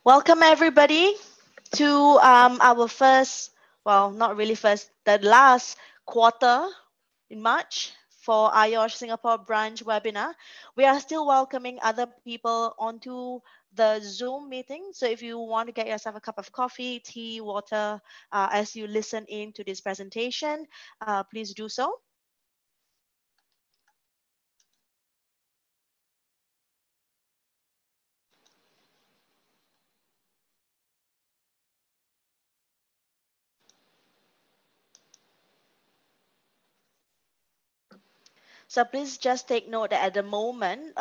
Welcome everybody to our first, well, not really first, the last quarter in March for IOSH Singapore branch webinar. We are still welcoming other people onto the Zoom meeting. So if you want to get yourself a cup of coffee, tea, water, as you listen in to this presentation, please do so. So please just take note that at the moment,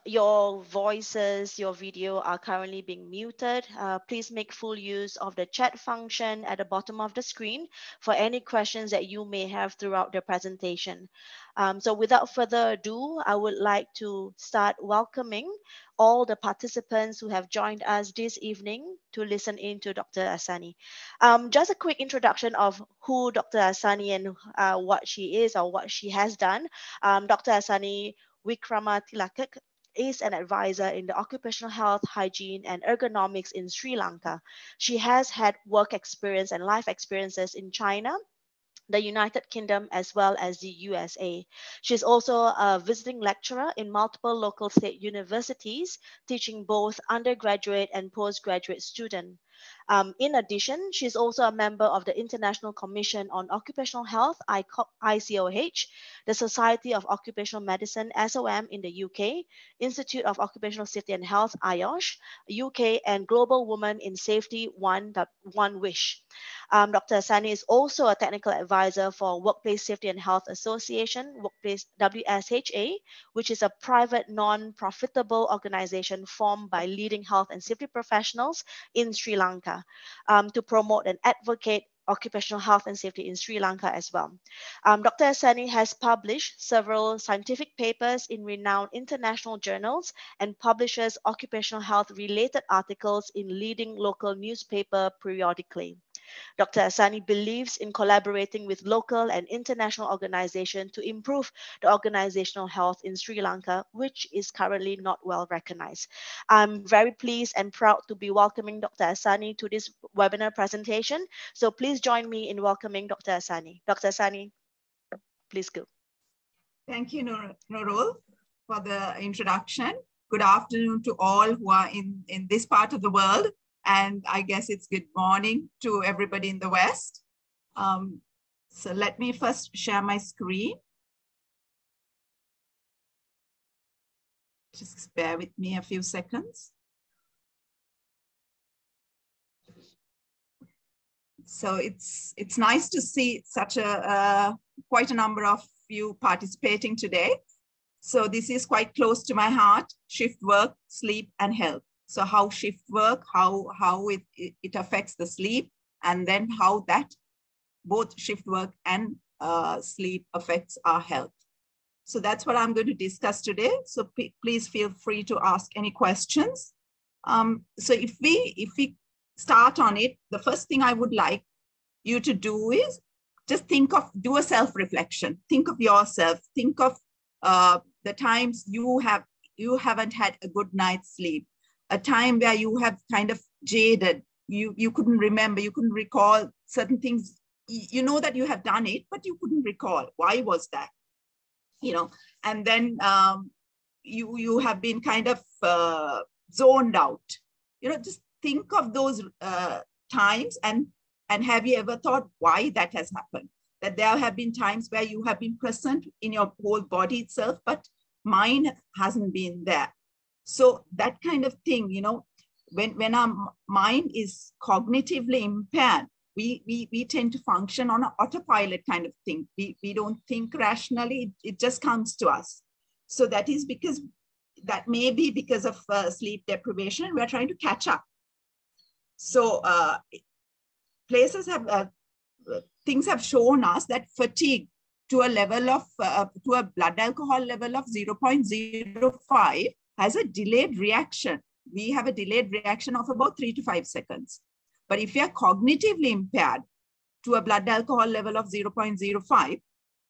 your voices, your video are currently being muted. Please make full use of the chat function at the bottom of the screen for any questions that you may have throughout the presentation. So without further ado, I would like to start welcoming all the participants who have joined us this evening to listen in to Dr. Asani. Just a quick introduction of who Dr. Asani and what she is or what she has done. Dr. Asani Wikramatilakak is an advisor in the occupational health, hygiene, and ergonomics in Sri Lanka. She has had work experience and life experiences in China, the United Kingdom, as well as the USA. She's also a visiting lecturer in multiple local state universities, teaching both undergraduate and postgraduate students. In addition, she's also a member of the International Commission on Occupational Health, ICOH, the Society of Occupational Medicine, SOM, in the UK, Institute of Occupational Safety and Health, IOSH, UK, and Global Women in Safety, One Wish. Dr. Asani is also a technical advisor for Workplace Safety and Health Association, Workplace WSHA, which is a private non-profitable organization formed by leading health and safety professionals in Sri Lanka to promote and advocate occupational health and safety in Sri Lanka as well. Dr. Asani has published several scientific papers in renowned international journals and publishes occupational health related articles in leading local newspaper periodically. Dr. Asani believes in collaborating with local and international organizations to improve the organizational health in Sri Lanka, which is currently not well recognized. I'm very pleased and proud to be welcoming Dr. Asani to this webinar presentation. So please join me in welcoming Dr. Asani. Dr. Asani, please go. Thank you, Nurul, for the introduction. Good afternoon to all who are in this part of the world. And I guess it's good morning to everybody in the West. So let me first share my screen. Just bear with me a few seconds. So it's nice to see such quite a number of you participating today. So this is quite close to my heart: shift work, sleep, and health. So how shift work, how it affects the sleep, and then how that both shift work and sleep affects our health. So that's what I'm going to discuss today. So please feel free to ask any questions. So if we start on it, the first thing I would like you to do is just do a self-reflection. Think of yourself. Think of the times you haven't had a good night's sleep. A time where you have kind of jaded, you couldn't remember, you couldn't recall certain things. You know that you have done it, but you couldn't recall. Why was that? And then you have been kind of zoned out. Just think of those times and have you ever thought why that has happened? That there have been times where you have been present in your whole body itself, but mind hasn't been there. So that kind of thing, when our mind is cognitively impaired, we tend to function on an autopilot kind of thing. We don't think rationally, it just comes to us. So that may be because of sleep deprivation. We're trying to catch up. So things have shown us that fatigue to a level of, to a blood alcohol level of 0.05 has a delayed reaction. We have a delayed reaction of about 3 to 5 seconds. But if we are cognitively impaired to a blood alcohol level of 0.05,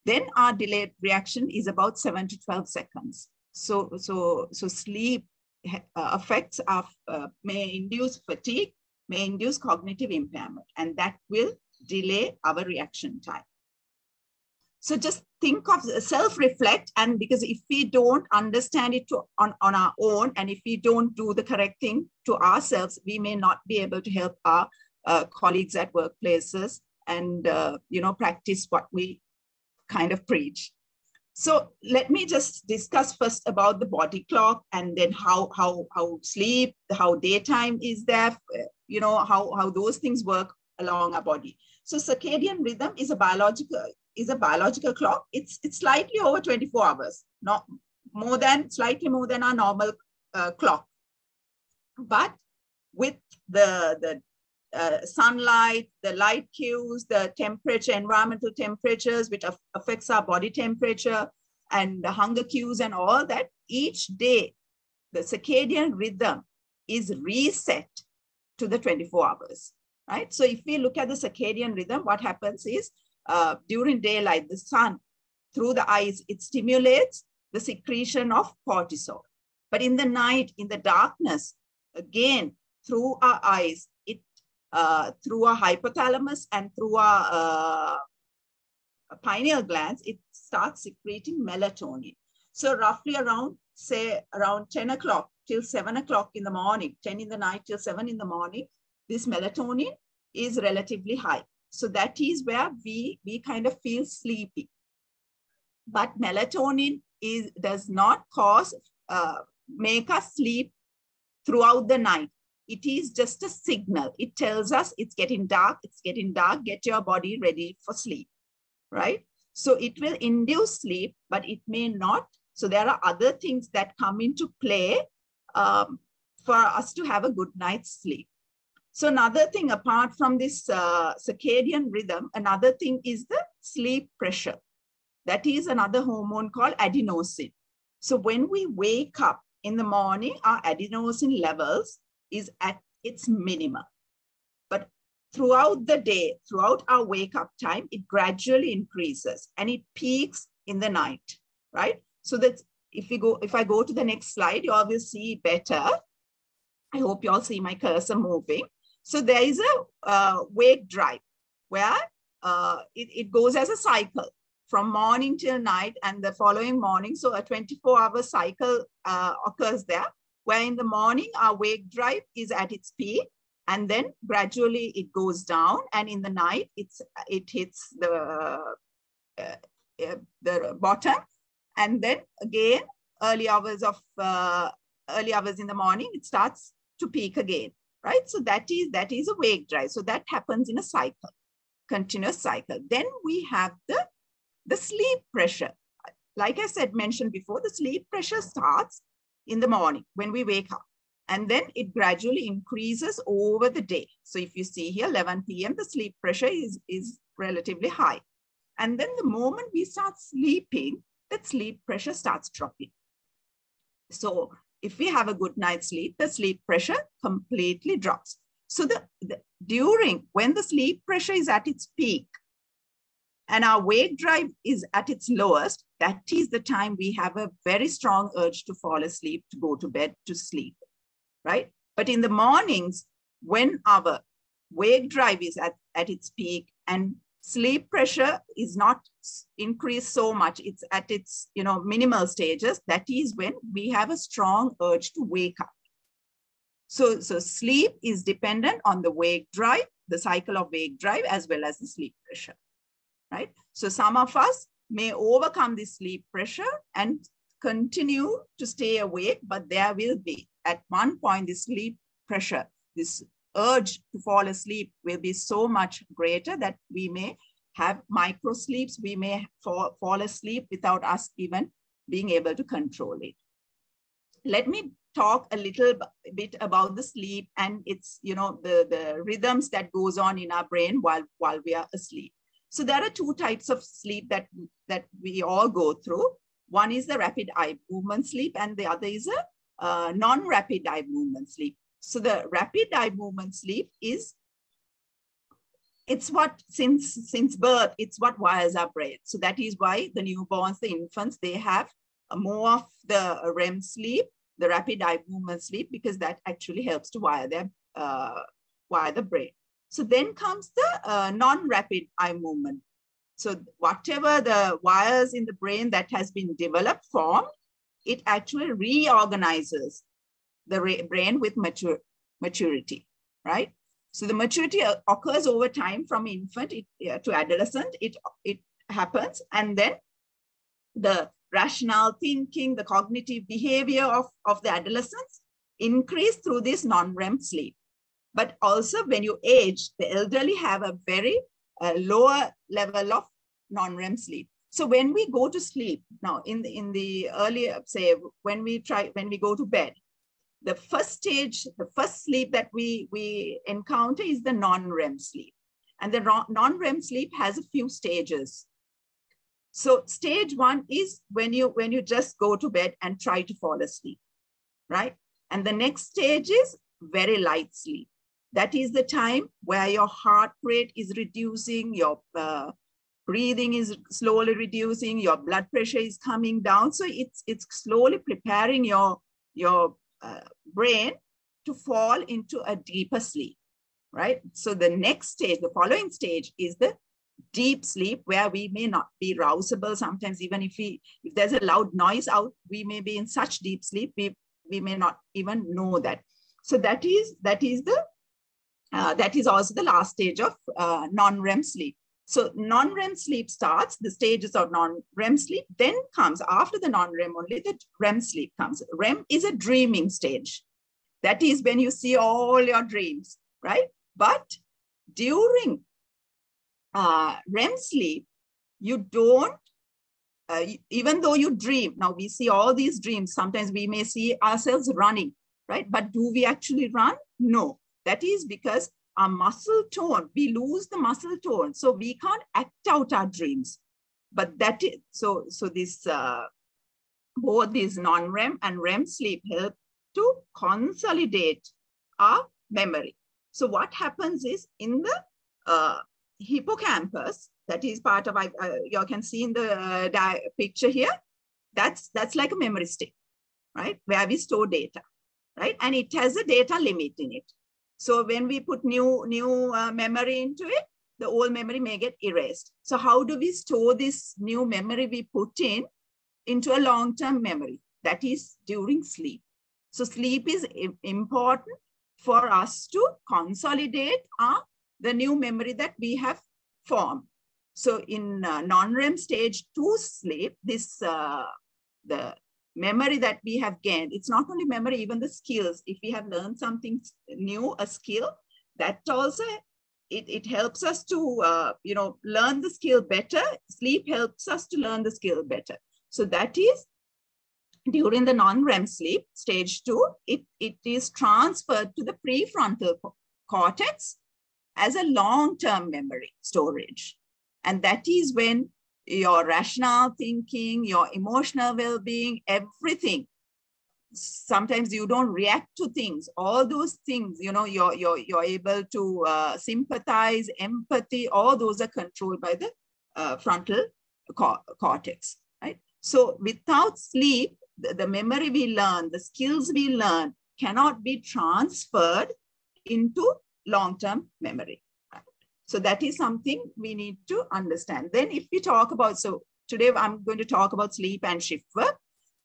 then our delayed reaction is about 7 to 12 seconds. So sleep effects may induce fatigue, may induce cognitive impairment, and that will delay our reaction time. So just think of self-reflect, and because if we don't understand it on our own, and if we don't do the correct thing to ourselves, we may not be able to help our colleagues at workplaces and practice what we kind of preach. So let me just discuss first about the body clock, and then how sleep, how daytime is there, how those things work along our body. So circadian rhythm is a biological clock. It's slightly over 24 hours, not more than, slightly more than our normal clock. But with the sunlight, the light cues, the temperature, environmental temperatures, which affects our body temperature, and the hunger cues and all that, each day, the circadian rhythm is reset to the 24 hours, right? So if we look at the circadian rhythm, what happens is during daylight, the sun, through the eyes, it stimulates the secretion of cortisol. But in the night, in the darkness, again, through our eyes, through our hypothalamus and through our pineal glands, it starts secreting melatonin. So roughly around, say, around 10 o'clock till 7 o'clock in the morning, 10 in the night till 7 in the morning, this melatonin is relatively high. So that is where we kind of feel sleepy. But melatonin does not make us sleep throughout the night. It is just a signal. It tells us it's getting dark, get your body ready for sleep, right? So it will induce sleep, but it may not. So there are other things that come into play for us to have a good night's sleep. So another thing, apart from this circadian rhythm, another thing is the sleep pressure. That is another hormone called adenosine. So when we wake up in the morning, our adenosine levels is at its minimum. But throughout the day, throughout our wake-up time, it gradually increases and it peaks in the night, right? So that if I go to the next slide, you all will see better. I hope you all see my cursor moving. So there is a wake drive where it goes as a cycle from morning till night and the following morning. So a 24-hour cycle occurs there, where in the morning, our wake drive is at its peak, and then gradually it goes down, and in the night, it hits the bottom, and then again, early hours in the morning, it starts to peak again, right? So that is a wake drive. So that happens in a cycle, continuous cycle. Then we have the sleep pressure. Like I mentioned before, the sleep pressure starts in the morning when we wake up, and then it gradually increases over the day. So if you see here, 11 p.m., the sleep pressure is relatively high. And then the moment we start sleeping, that sleep pressure starts dropping. So if we have a good night's sleep, the sleep pressure completely drops. So when the sleep pressure is at its peak and our wake drive is at its lowest, that is the time we have a very strong urge to fall asleep, to go to bed, to sleep, right? But in the mornings, when our wake drive is at its peak and sleep pressure is not increased so much, it's at its minimal stages, that is when we have a strong urge to wake up. So sleep is dependent on the wake drive, the cycle of wake drive, as well as the sleep pressure, right? So some of us may overcome this sleep pressure and continue to stay awake, but there will be, at one point, this sleep pressure, this urge to fall asleep will be so much greater that we may have micro sleeps. We may fall asleep without us even being able to control it. Let me talk a little bit about the sleep and its, the rhythms that goes on in our brain while we are asleep. So there are two types of sleep that we all go through. One is the rapid eye movement sleep, and the other is a non-rapid eye movement sleep. So the rapid eye movement sleep it's what, since birth, it's what wires our brain. So that is why the newborns, the infants, they have more of the REM sleep the rapid eye movement sleep, because that actually helps to wire the brain. So then comes the non-rapid eye movement. So whatever the wires in the brain that has been developed formed, it actually reorganizes the brain with maturity, right? So the maturity occurs over time from infant to adolescent. It happens, and then the rational thinking, the cognitive behavior of the adolescents increase through this non-REM sleep. But also when you age, the elderly have a very lower level of non-REM sleep. So when we go to sleep now, in the earlier, say, when we go to bed, the first stage, the first sleep that we encounter is the non-REM sleep. And the non-REM sleep has a few stages. So stage one is when you just go to bed and try to fall asleep, right? And the next stage is very light sleep. That is the time where your heart rate is reducing, your breathing is slowly reducing, your blood pressure is coming down. So it's slowly preparing your brain to fall into a deeper sleep, right? So the next stage, the following stage, is the deep sleep, where we may not be rousable. Sometimes even if there's a loud noise out, we may be in such deep sleep, we may not even know that. So that is also the last stage of non-REM sleep. So non-REM sleep starts, the stages of non-REM sleep, then comes after the non-REM only, the REM sleep comes. REM is a dreaming stage. That is when you see all your dreams, right? But during REM sleep, you don't, even though you dream, now we see all these dreams, sometimes we may see ourselves running, right? But do we actually run? No. That is because our muscle tone, we lose the muscle tone. So we can't act out our dreams. But that is, so this, both these non-REM and REM sleep help to consolidate our memory. So what happens is in the hippocampus, that is part of, you can see in the picture here, that's like a memory stick, right? Where we store data, right? And it has a data limit in it. So when we put new memory into it, the old memory may get erased. So how do we store this new memory we put into a long-term memory? That is during sleep. So sleep is important for us to consolidate the new memory that we have formed. So in non-REM stage 2 sleep, this the memory that we have gained, it's not only memory, even the skills. If we have learned something new, a skill, that also, it helps us to, learn the skill better. Sleep helps us to learn the skill better. So that is during the non-REM sleep, stage 2, it is transferred to the prefrontal cortex as a long-term memory storage. And that is when your rational thinking, your emotional well-being, everything. Sometimes you don't react to things. All those things, you're able to sympathize, empathy, all those are controlled by the frontal cortex, right? So without sleep, the memory we learn, the skills we learn cannot be transferred into long-term memory. So that is something we need to understand. Then if we talk about, so today I'm going to talk about sleep and shift work.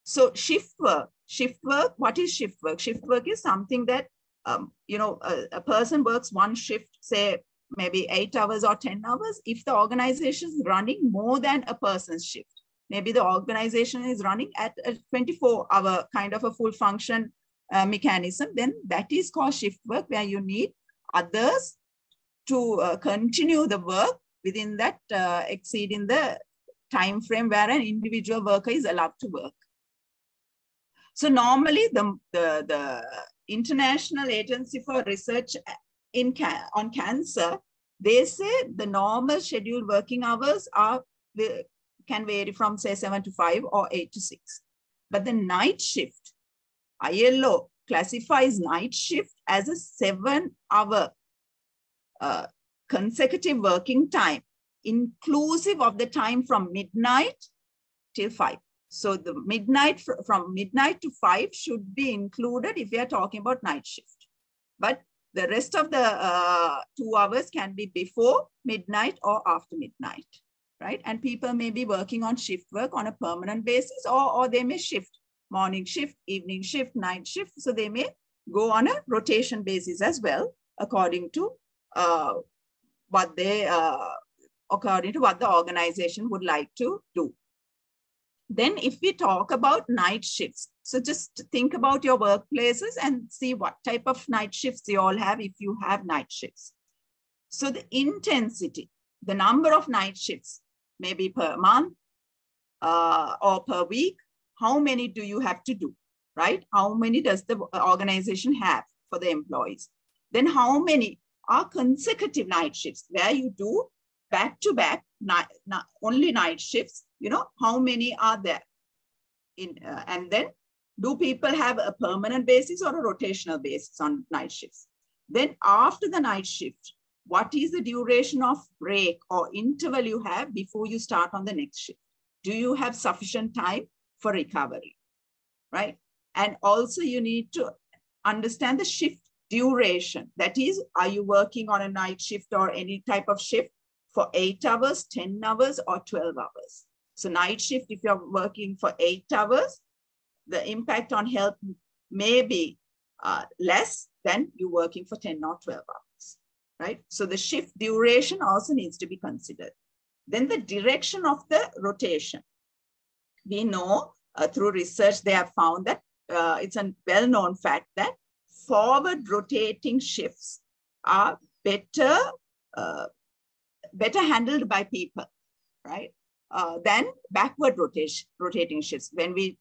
So shift work, what is shift work? Shift work is something that, a person works one shift, say maybe 8 hours or 10 hours. If the organization is running more than a person's shift, maybe the organization is running at a 24-hour kind of a full function mechanism, then that is called shift work, where you need others to continue the work within that exceeding the time frame where an individual worker is allowed to work. So normally the International Agency for Research on Cancer, they say the normal scheduled working hours can vary from say 7 to 5 or 8 to 6. But the night shift, ILO classifies night shift as a 7-hour consecutive working time, inclusive of the time from midnight till 5. So the midnight, from midnight to 5 should be included if we are talking about night shift. But the rest of the 2 hours can be before midnight or after midnight, right? And people may be working on shift work on a permanent basis, or they may shift, morning shift, evening shift, night shift. So they may go on a rotation basis as well, according to what the organization would like to do. Then if we talk about night shifts, so just think about your workplaces and see what type of night shifts you all have if you have night shifts. So the intensity, the number of night shifts, maybe per month or per week, how many do you have to do, right? How many does the organization have for the employees? Then how many are consecutive night shifts where you do back-to-back only night shifts? You know, how many are there? And then do people have a permanent basis or a rotational basis on night shifts? Then after the night shift, what is the duration of break or interval you have before you start on the next shift? Do you have sufficient time for recovery, right? And also you need to understand the shift duration. That is, are you working on a night shift or any type of shift for 8 hours, 10 hours, or 12 hours? So night shift, if you're working for 8 hours, the impact on health may be less than you working for 10 or 12 hours, right? So the shift duration also needs to be considered. Then the direction of the rotation. We know through research, they have found that it's a well-known fact that forward rotating shifts are better handled by people, right? Than backward rotating shifts. When we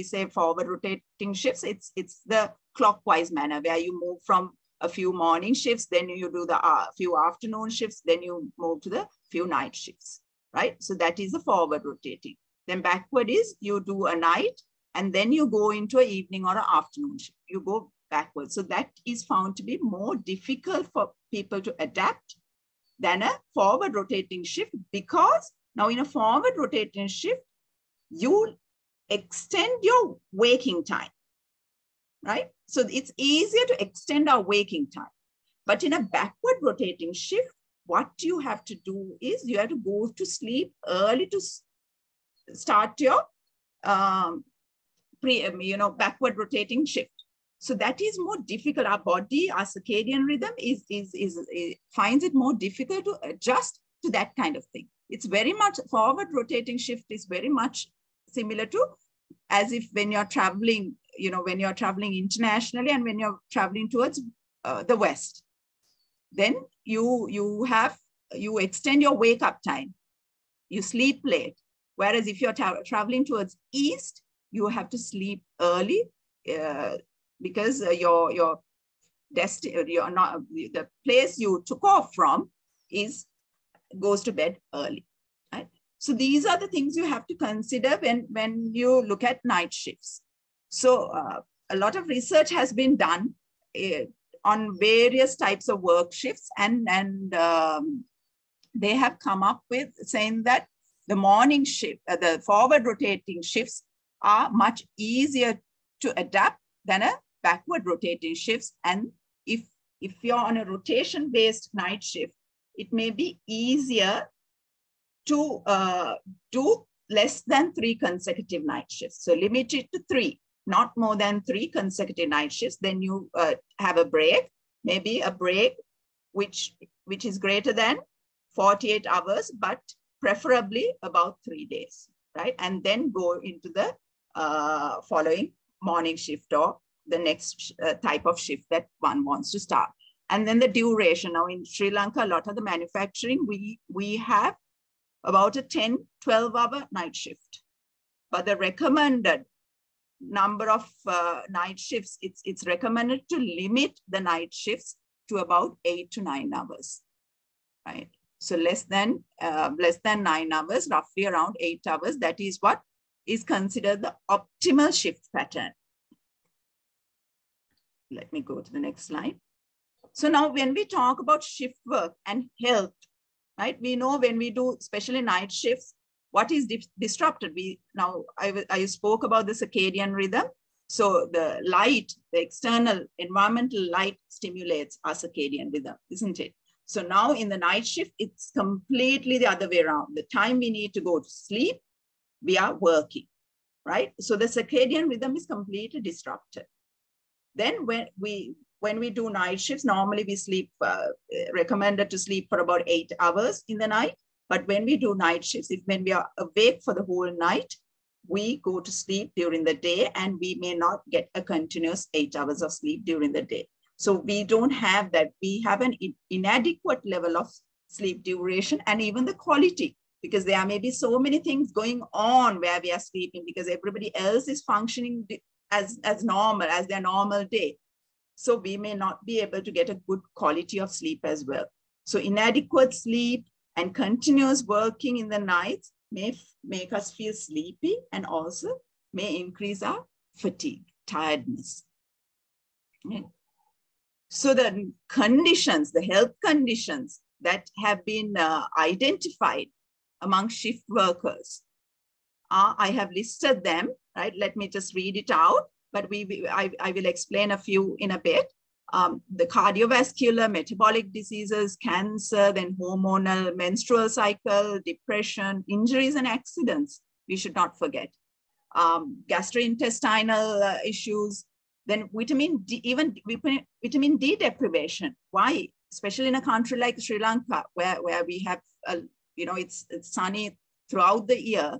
say forward rotating shifts, it's the clockwise manner where you move from a few morning shifts, then you do the few afternoon shifts, then you move to the few night shifts, right? So that is the forward rotating. Then backward is you do a night and then you go into an evening or an afternoon shift. You go backwards. So that is found to be more difficult for people to adapt than a forward rotating shift, because now in a forward rotating shift, you extend your waking time, right? So it's easier to extend our waking time. But in a backward rotating shift, what you have to do is you have to go to sleep early to start your backward rotating shift. So that is more difficult. Our body, our circadian rhythm finds it more difficult to adjust to that kind of thing. It's very much, forward rotating shift is very much similar to as if when you're traveling, when you're traveling internationally and when you're traveling towards the West, then you extend your wake up time, you sleep late. Whereas if you're traveling towards East, you have to sleep early because the place you took off from goes to bed early, right? So these are the things you have to consider when you look at night shifts. So a lot of research has been done on various types of work shifts, and they have come up with saying that the morning shift, the forward rotating shifts are much easier to adapt than a backward rotating shifts. And if you're on a rotation-based night shift, it may be easier to do less than 3 consecutive night shifts. So limit it to 3, not more than 3 consecutive night shifts. Then you have a break, maybe a break which is greater than 48 hours, but preferably about 3 days, right? And then go into the following morning shift or the next type of shift that one wants to start. And then the duration. Now in Sri Lanka, a lot of the manufacturing, we have about a 10, 12-hour night shift. But the recommended number of night shifts, it's recommended to limit the night shifts to about 8 to 9 hours, right? So less than 9 hours, roughly around 8 hours. That is what is considered the optimal shift pattern. Let me go to the next slide. So now when we talk about shift work and health, right, we know when we do especially night shifts, what is disrupted? I spoke about the circadian rhythm. So the light, the external environmental light stimulates our circadian rhythm, isn't it? So now in the night shift, it's completely the other way around. The time we need to go to sleep, we are working, right? So the circadian rhythm is completely disrupted. Then when we do night shifts, normally we sleep, recommended to sleep for about 8 hours in the night. But when we do night shifts, when we are awake for the whole night, we go to sleep during the day, and we may not get a continuous 8 hours of sleep during the day. So we don't have that. We have an inadequate level of sleep duration and even the quality, because there may be so many things going on where we are sleeping because everybody else is functioning as normal, as their normal day. So we may not be able to get a good quality of sleep as well. So inadequate sleep and continuous working in the nights may make us feel sleepy and also may increase our fatigue, tiredness. Okay. So the conditions, the health conditions that have been identified among shift workers, I have listed them, right? Let me just read it out, but I will explain a few in a bit. The cardiovascular, metabolic diseases, cancer, then hormonal, menstrual cycle, depression, injuries and accidents, we should not forget. Gastrointestinal issues, then vitamin D, even vitamin D deprivation. Why? Especially in a country like Sri Lanka, where we have, it's sunny throughout the year.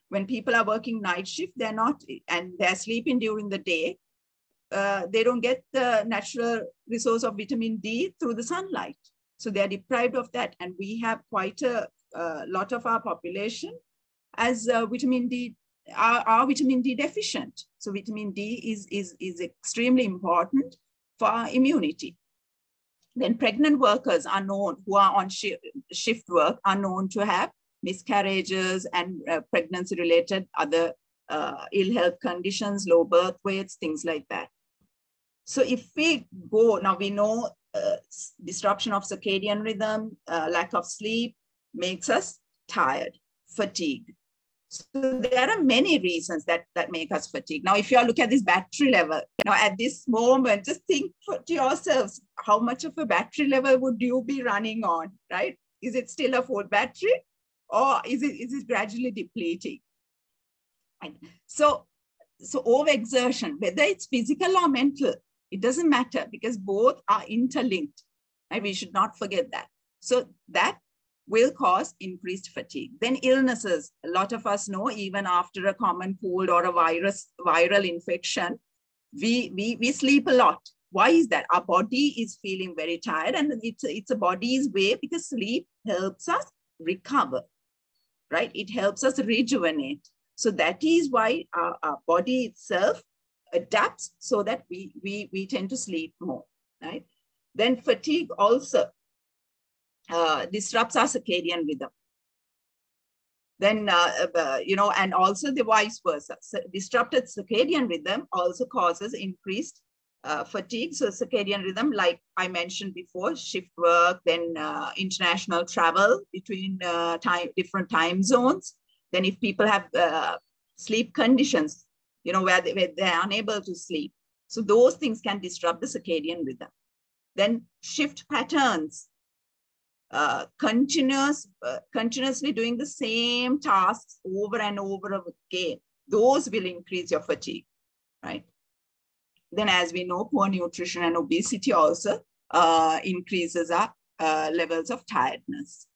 When people are working night shift, they're not, and they're sleeping during the day, they don't get the natural resource of vitamin D through the sunlight. So they're deprived of that. And we have quite a lot of our population as vitamin D, are vitamin D deficient. So vitamin D is extremely important for our immunity. Then pregnant workers are known, who are on shift work, are known to have miscarriages and pregnancy-related other ill health conditions, low birth weights, things like that. So if we go, now we know disruption of circadian rhythm, lack of sleep makes us tired, fatigued. So there are many reasons that make us fatigued. Now, if you look at this battery level, now at this moment, just think to yourselves, how much of a battery level would you be running on, right? Is it still a full battery, or is it gradually depleting? And so overexertion, whether it's physical or mental, it doesn't matter, because both are interlinked, and we should not forget that. So that will cause increased fatigue. Then illnesses, a lot of us know, even after a common cold or a viral infection, we sleep a lot. Why is that? Our body is feeling very tired, and it's a body's way, because sleep helps us recover, right? It helps us rejuvenate. So that is why our body itself adapts so that we tend to sleep more, right? Then fatigue also disrupts our circadian rhythm. Then, and also the vice versa. So disrupted circadian rhythm also causes increased fatigue. So circadian rhythm, like I mentioned before, shift work, then international travel between different time zones. Then if people have sleep conditions, where they're unable to sleep. So those things can disrupt the circadian rhythm. Then shift patterns, continuously doing the same tasks over and over again. Those will increase your fatigue, right? Then, as we know, poor nutrition and obesity also increases our levels of tiredness.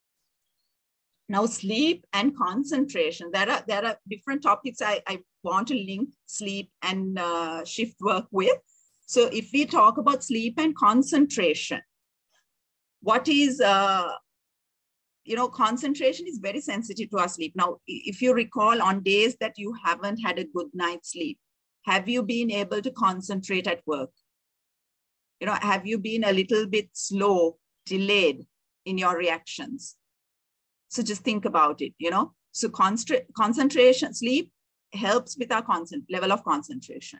Now, sleep and concentration. There are different topics I want to link sleep and shift work with. So if we talk about sleep and concentration, what is, concentration is very sensitive to our sleep. Now, if you recall, on days that you haven't had a good night's sleep, have you been able to concentrate at work? Have you been a little bit slow, delayed in your reactions? So just think about it, So concentration, sleep helps with our level of concentration.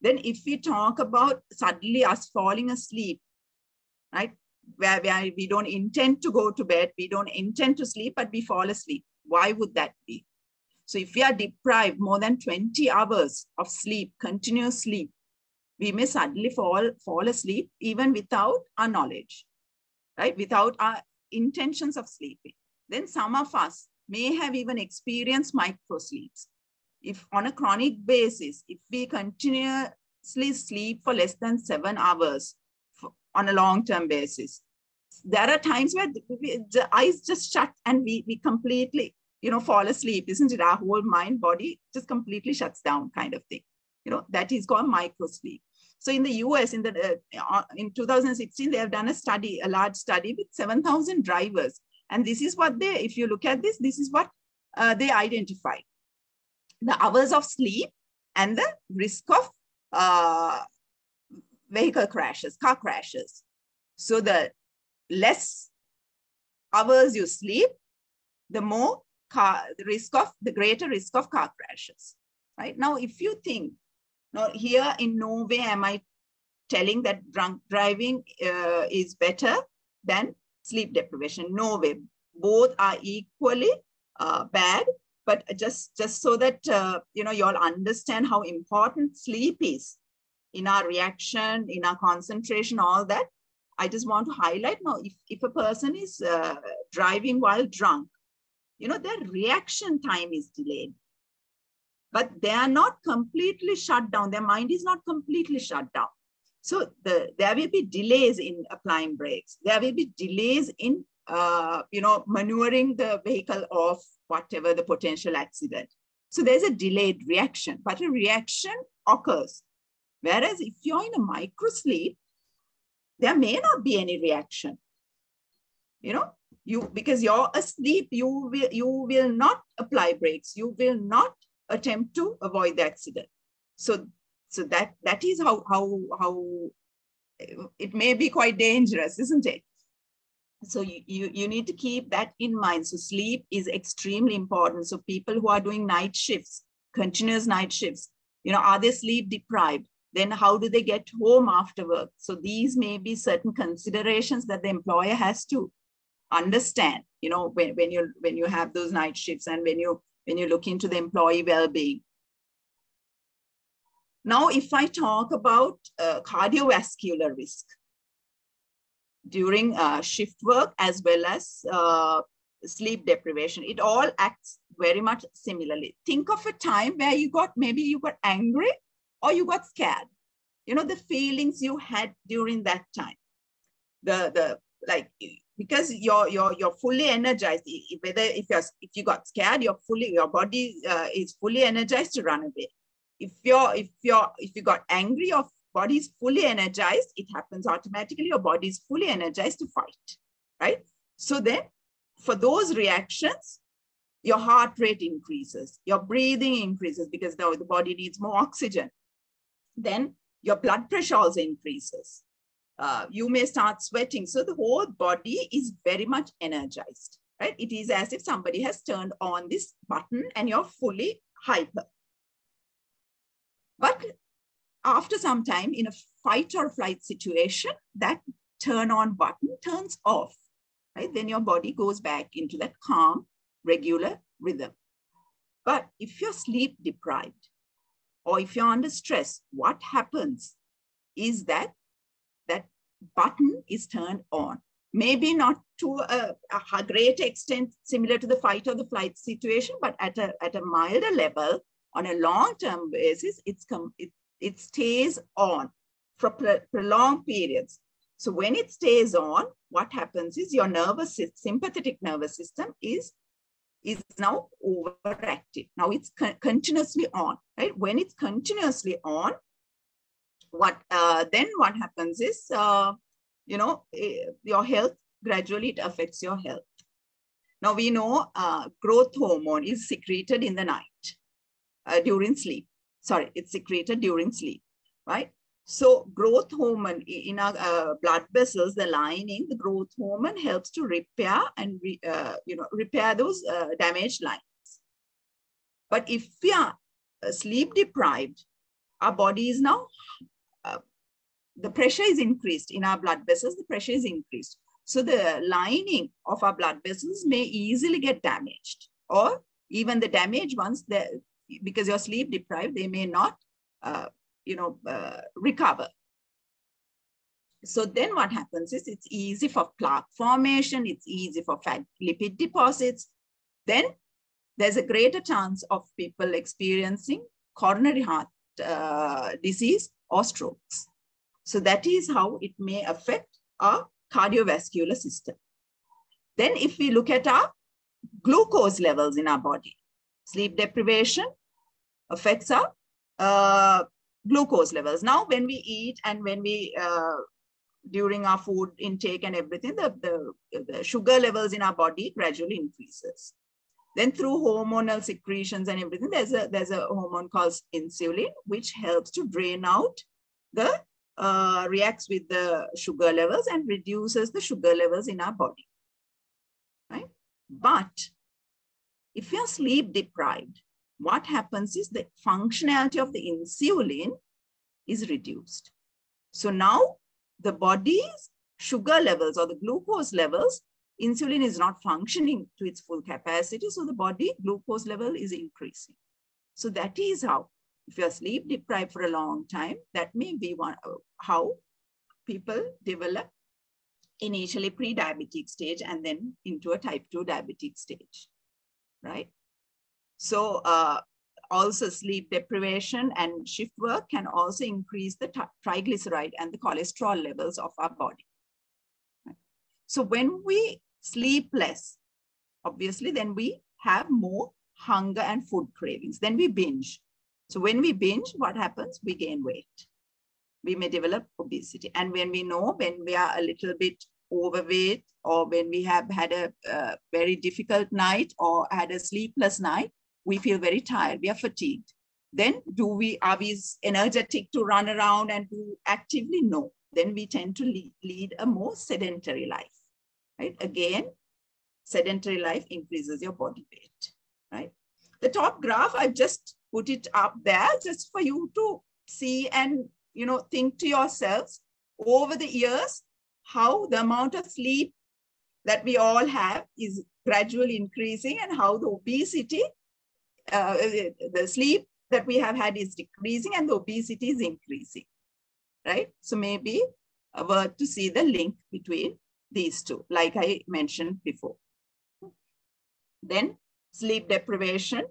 Then if we talk about suddenly us falling asleep, right? Where we don't intend to go to bed, we don't intend to sleep, but we fall asleep. Why would that be? So if we are deprived more than 20 hours of sleep, continuous sleep, we may suddenly fall asleep even without our knowledge, right? Without our intentions of sleeping. Then some of us may have even experienced micro sleeps. If on a chronic basis, if we continuously sleep for less than 7 hours on a long-term basis, there are times where the eyes just shut and we completely, fall asleep, isn't it? Our whole mind, body just completely shuts down kind of thing. That is called micro sleep. So in the US, in 2016, they have done a large study with 7,000 drivers. And this is what if you look at this is what they identify. The hours of sleep and the risk of vehicle crashes, car crashes. So the less hours you sleep, the greater risk of car crashes, right? Now, if you think, now here in no way am I telling that drunk driving is better than sleep deprivation. No way. Both are equally bad, but just so that, you all understand how important sleep is in our reaction, in our concentration, all that. I just want to highlight now, if a person is driving while drunk, their reaction time is delayed, but they are not completely shut down. Their mind is not completely shut down. So there will be delays in applying brakes. There will be delays in, maneuvering the vehicle off whatever the potential accident. So there's a delayed reaction, but a reaction occurs. Whereas if you're in a micro sleep, there may not be any reaction. Because you're asleep, you will not apply brakes. You will not attempt to avoid the accident. So that is how it may be quite dangerous, isn't it? So you need to keep that in mind. So sleep is extremely important. So people who are doing night shifts, continuous night shifts, are they sleep deprived? Then how do they get home after work? So these may be certain considerations that the employer has to understand, when you have those night shifts and when you look into the employee well-being. Now, if I talk about cardiovascular risk during shift work as well as sleep deprivation, it all acts very much similarly. Think of a time where maybe you got angry or you got scared. The feelings you had during that time. Because you're fully energized. If you got scared, your body is fully energized to run away. If you got angry, your body is fully energized. It happens automatically. Your body is fully energized to fight, right? So then, for those reactions, your heart rate increases, your breathing increases because the body needs more oxygen. Then your blood pressure also increases. You may start sweating. So the whole body is very much energized, right? It is as if somebody has turned on this button and you're fully hyper. But after some time in a fight or flight situation, that turn on button turns off, right? Then your body goes back into that calm, regular rhythm. But if you're sleep deprived or if you're under stress, what happens is that button is turned on. Maybe not to a great extent similar to the fight or the flight situation, but at a milder level, on a long-term basis, it stays on for prolonged periods. So when it stays on, what happens is your sympathetic nervous system is now overactive. Now it's continuously on, right? When it's continuously on, what happens is, your health, gradually it affects your health. Now we know growth hormone is secreted in the night during sleep. Sorry, it's secreted during sleep, right? So growth hormone in our blood vessels, the lining, the growth hormone helps to repair and repair those damaged lines. But if we are sleep deprived, our body is now the pressure is increased in our blood vessels. The pressure is increased, so the lining of our blood vessels may easily get damaged. or even the damaged ones, because you're sleep deprived, they may not, recover. So then what happens is it's easy for plaque formation, it's easy for fat lipid deposits. Then there's a greater chance of people experiencing coronary heart disease or strokes. So that is how it may affect our cardiovascular system. Then if we look at our glucose levels in our body, sleep deprivation affects our glucose levels. Now, when we eat and when we, during our food intake and everything, the sugar levels in our body gradually increases. Then through hormonal secretions and everything, there's a hormone called insulin, which helps to drain out the, reacts with the sugar levels and reduces the sugar levels in our body, right? But if you're sleep deprived, what happens is the functionality of the insulin is reduced. So now the body's sugar levels or the glucose levels, insulin is not functioning to its full capacity. So the body glucose level is increasing. So that is how, if you're sleep deprived for a long time, that may be how people develop initially pre-diabetic stage and then into a type 2 diabetic stage, right? So also sleep deprivation and shift work can also increase the triglyceride and the cholesterol levels of our body. So when we sleep less, obviously, then we have more hunger and food cravings. Then we binge. So when we binge, what happens? We gain weight. We may develop obesity. And when we are a little bit overweight, or when we have had a very difficult night or had a sleepless night, we feel very tired, we are fatigued. Then are we energetic to run around and do actively? No. Then we tend to lead a more sedentary life, right? Again, sedentary life increases your body weight, right? The top graph, I've just put it up there just for you to see and, think to yourselves over the years, how the amount of sleep that we all have is gradually increasing and how the obesity, the sleep that we have had is decreasing and the obesity is increasing, right? So maybe worth to see the link between these two, like I mentioned before. Then sleep deprivation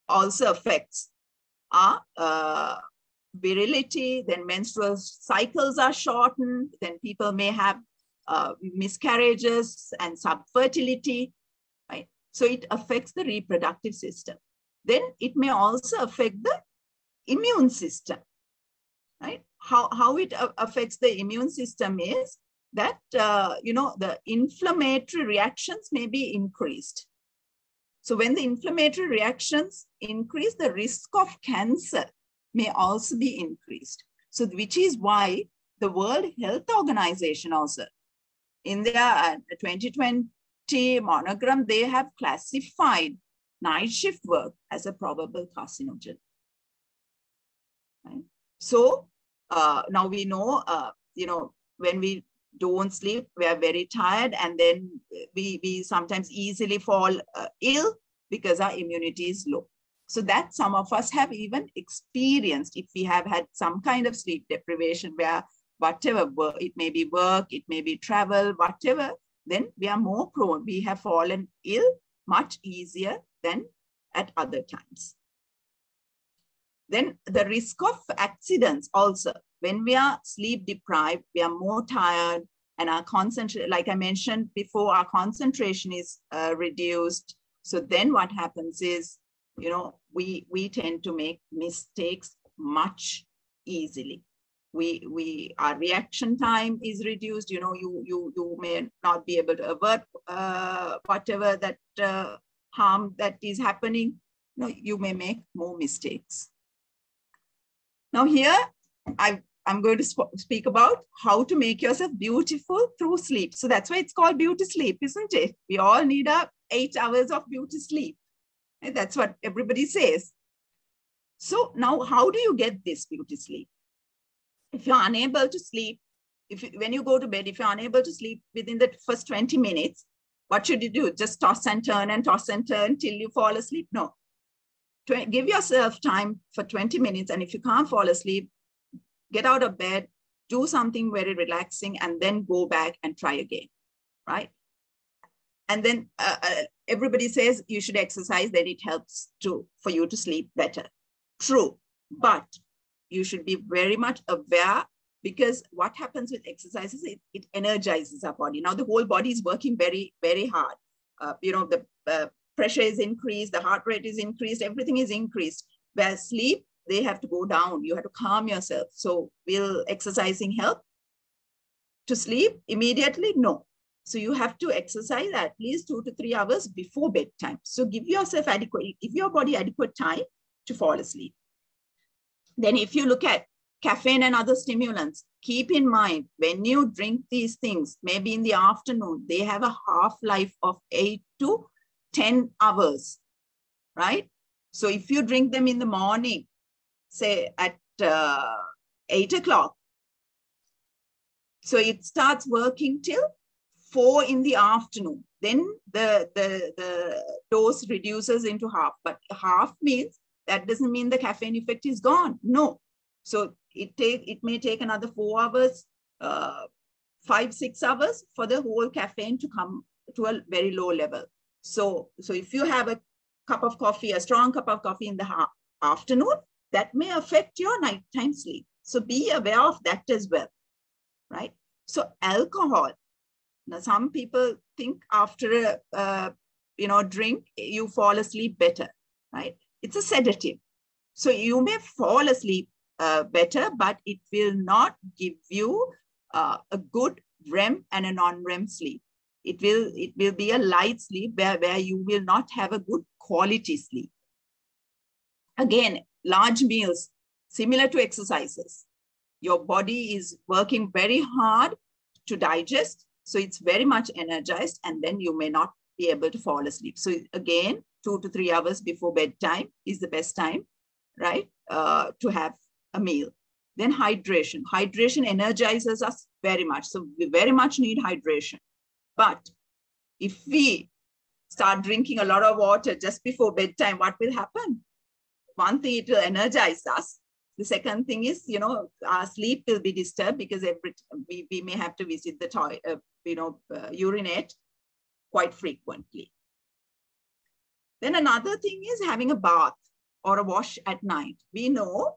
also affects our virility. Then menstrual cycles are shortened. Then people may have miscarriages and subfertility, right? So it affects the reproductive system. Then it may also affect the immune system, right? How it affects the immune system is that, the inflammatory reactions may be increased. So when the inflammatory reactions increase, the risk of cancer may also be increased. So which is why the World Health Organization also, in their 2020 monogram, they have classified night shift work as a probable carcinogen. Right? So now we know, when we don't sleep, we are very tired, and then we sometimes easily fall ill because our immunity is low. So that some of us have even experienced, if we have had some kind of sleep deprivation where whatever, it may be work, it may be travel, whatever, then we are more prone. We have fallen ill much easier than at other times. Then the risk of accidents also. When we are sleep deprived, we are more tired, and our concentration, like I mentioned before, our concentration is reduced. So then what happens is, we tend to make mistakes much easily. Our reaction time is reduced. You may not be able to avert whatever that harm that is happening. You may make more mistakes. Now here, I'm going to speak about how to make yourself beautiful through sleep. So that's why it's called beauty sleep, isn't it? We all need 8 hours of beauty sleep. And that's what everybody says. So now, how do you get this beauty sleep? If you're unable to sleep, when you go to bed, if you're unable to sleep within the first 20 minutes, What should you do? Just toss and turn till you fall asleep? No. Give yourself time for 20 minutes. And if you can't fall asleep, get out of bed, do something very relaxing, and then go back and try again, right? And then everybody says you should exercise, then it helps for you to sleep better. True, but you should be very much aware, because what happens with exercise is it energizes our body. Now the whole body is working very, very hard. The pressure is increased, the heart rate is increased, everything is increased. Where sleep, they have to go down. You have to calm yourself. So will exercising help to sleep immediately? No. So you have to exercise at least 2 to 3 hours before bedtime. So give yourself give your body adequate time to fall asleep. Then if you look at caffeine and other stimulants, keep in mind, when you drink these things, maybe in the afternoon, they have a half-life of 8 to 10 hours, right? So if you drink them in the morning, say at 8 o'clock, so it starts working till 4 in the afternoon. Then the dose reduces into half, but half means that doesn't mean the caffeine effect is gone. No. So it may take another 4 hours, 5-6 hours for the whole caffeine to come to a very low level. So if you have a cup of coffee, a strong cup of coffee in the afternoon, that may affect your nighttime sleep. So be aware of that as well, right? So alcohol. Now, some people think after a drink, you fall asleep better, right? It's a sedative. So you may fall asleep better, but it will not give you a good REM and a non-REM sleep. It will be a light sleep where you will not have a good quality sleep. Again, large meals, similar to exercises. Your body is working very hard to digest, so it's very much energized, and then you may not be able to fall asleep. So again, 2 to 3 hours before bedtime is the best time, right, to have a meal. Then hydration. Hydration energizes us very much. So we very much need hydration. But if we start drinking a lot of water just before bedtime, what will happen? One thing, it will energize us. The second thing is, our sleep will be disturbed because we may have to visit the toilet, urinate quite frequently. Then another thing is having a bath or a wash at night. We know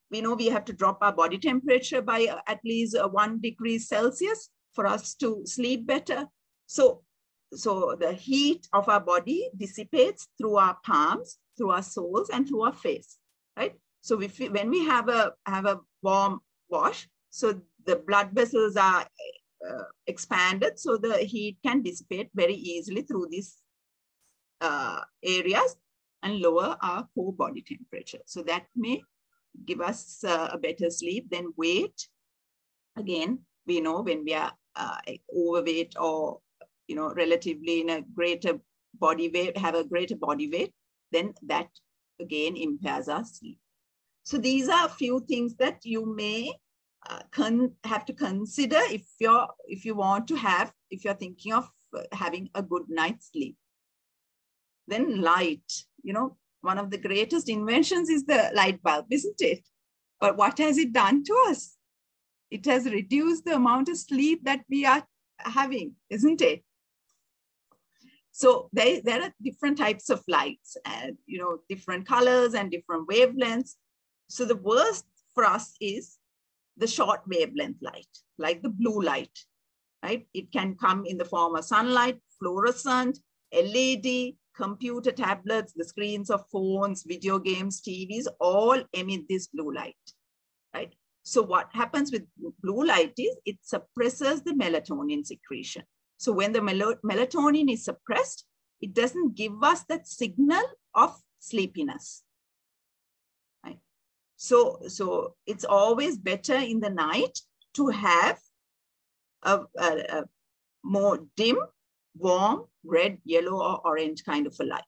we have to drop our body temperature by at least 1 degree Celsius for us to sleep better. So the heat of our body dissipates through our palms, through our soles, and through our face, right? So when we have a warm wash, so the blood vessels are expanded, so the heat can dissipate very easily through these areas and lower our core body temperature. So that may give us a better sleep. Then weight. Again, we know when we are overweight or relatively in a greater body weight, have a greater body weight, then that again impairs our sleep. So these are a few things that you may have to consider if you're thinking of having a good night's sleep. Then light, one of the greatest inventions is the light bulb, isn't it? But what has it done to us? It has reduced the amount of sleep that we are having, isn't it? So there are different types of lights and, different colors and different wavelengths. So the worst for us is the short wavelength light, like the blue light, right? It can come in the form of sunlight, fluorescent, LED, computer tablets, the screens of phones, video games, TVs, all emit this blue light, right? So what happens with blue light is it suppresses the melatonin secretion. So when the melatonin is suppressed, it doesn't give us that signal of sleepiness, right? So it's always better in the night to have a more dim, warm, red, yellow, or orange kind of a light,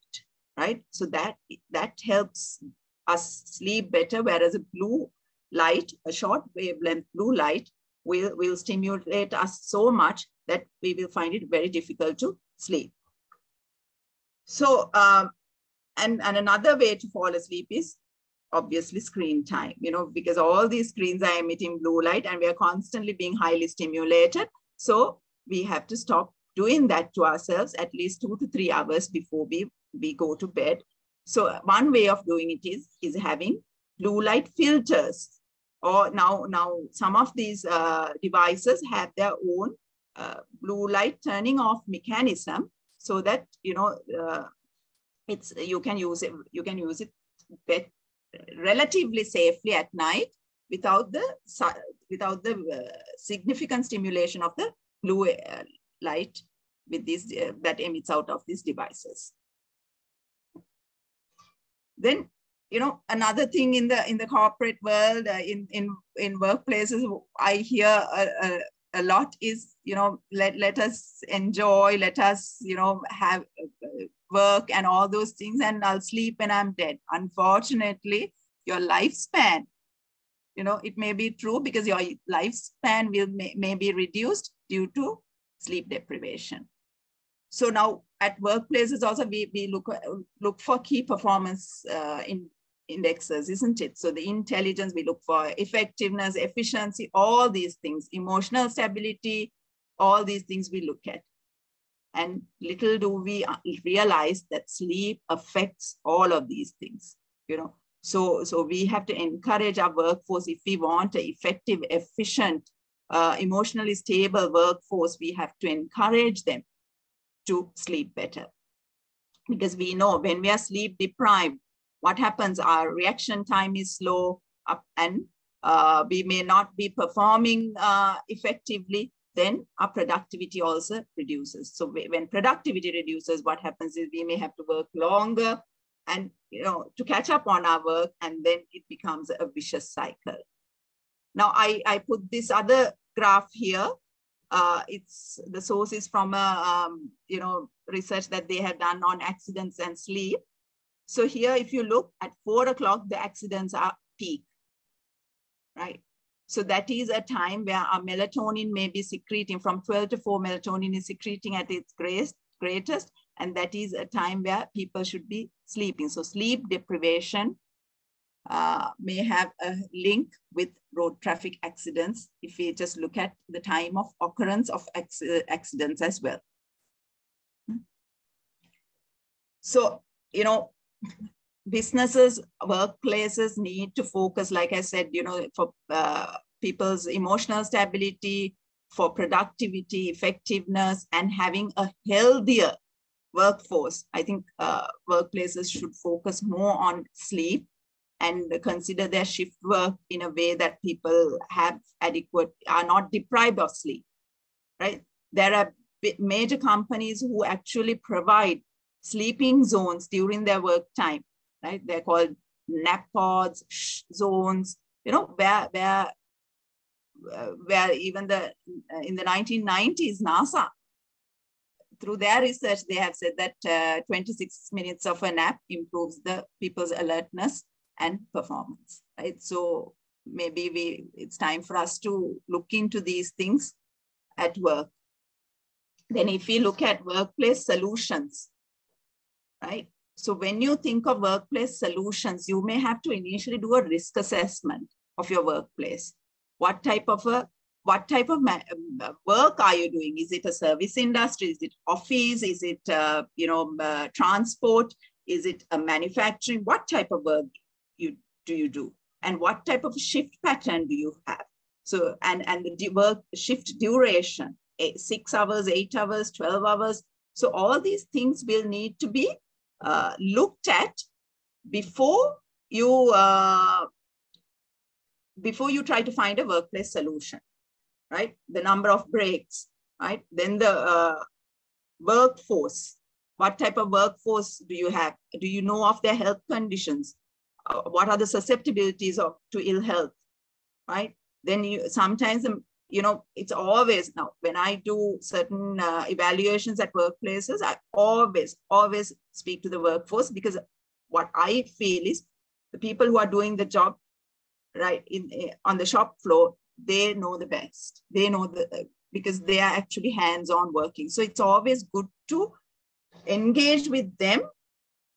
right? So that helps us sleep better, whereas a blue light, a short wavelength blue light, will stimulate us so much that we will find it very difficult to sleep. So, and another way to fall asleep is obviously screen time, because all these screens are emitting blue light and we are constantly being highly stimulated. So we have to stop doing that to ourselves at least 2 to 3 hours before we go to bed. So one way of doing it is having blue light filters. Or now some of these devices have their own blue light turning off mechanism, so that you can use it relatively safely at night without the significant stimulation of the blue light with this that emits out of these devices. Then another thing in the corporate world, in workplaces, I hear a lot is let us enjoy, let us have work and all those things, and I'll sleep when I'm dead. Unfortunately, your lifespan, it may be true because your lifespan may be reduced due to sleep deprivation. So now at workplaces also we look for key performance indexes, isn't it? So the intelligence, we look for effectiveness, efficiency, all these things, emotional stability, all these things we look at. And little do we realize that sleep affects all of these things, So we have to encourage our workforce. If we want an effective, efficient, emotionally stable workforce, we have to encourage them to sleep better. Because we know when we are sleep deprived, what happens? Our reaction time is slow and we may not be performing effectively. Then our productivity also reduces. So when productivity reduces, what happens is we may have to work longer and to catch up on our work, and then it becomes a vicious cycle. Now I put this other graph here. The source is from a research that they have done on accidents and sleep. So here, if you look at 4 o'clock, the accidents are peak, right? So that is a time where our melatonin may be secreting. From 12 to 4, melatonin is secreting at its greatest. And that is a time where people should be sleeping. So sleep deprivation may have a link with road traffic accidents if we just look at the time of occurrence of accidents as well. So, businesses, workplaces need to focus, like I said, for people's emotional stability, for productivity, effectiveness, and having a healthier workforce. I think workplaces should focus more on sleep and consider their shift work in a way that people are not deprived of sleep, right? There are major companies who actually provide sleeping zones during their work time, right? They're called nap pods, zones, where even in the 1990s, NASA, through their research, they have said that 26 minutes of a nap improves the people's alertness and performance, right? So maybe it's time for us to look into these things at work. Then if we look at workplace solutions, right? So when you think of workplace solutions, you may have to initially do a risk assessment of your workplace. What type of work are you doing? Is it a service industry? Is it office? Is it transport? Is it a manufacturing? What type of work do you do? And what type of shift pattern do you have? So and the work shift duration, 6 hours, 8 hours, 12 hours. So all these things will need to be looked at before you try to find a workplace solution, right? The number of breaks, right? Then the workforce. What type of workforce do you have? Do you know of their health conditions? What are the susceptibilities to ill health, right? Then sometimes, it's always, now when I do certain evaluations at workplaces, I always speak to the workforce, because what I feel is the people who are doing the job, right, on the shop floor, they know the best. They know because they are actually hands-on working. So it's always good to engage with them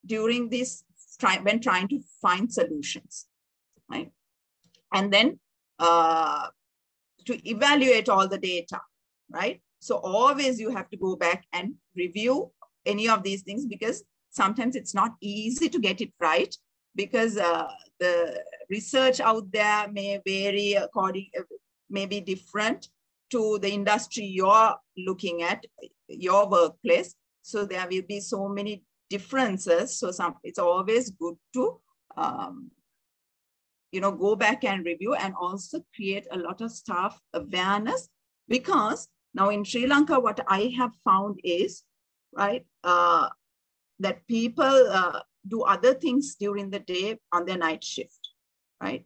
during this when trying to find solutions, right? And then to evaluate all the data, right? So always you have to go back and review any of these things, because sometimes it's not easy to get it right, because the research out there may vary may be different to the industry you're looking at, your workplace. So there will be so many differences. So it's always good to go back and review, and also create a lot of staff awareness, because now in Sri Lanka, what I have found is, right, that people do other things during the day on their night shift, right?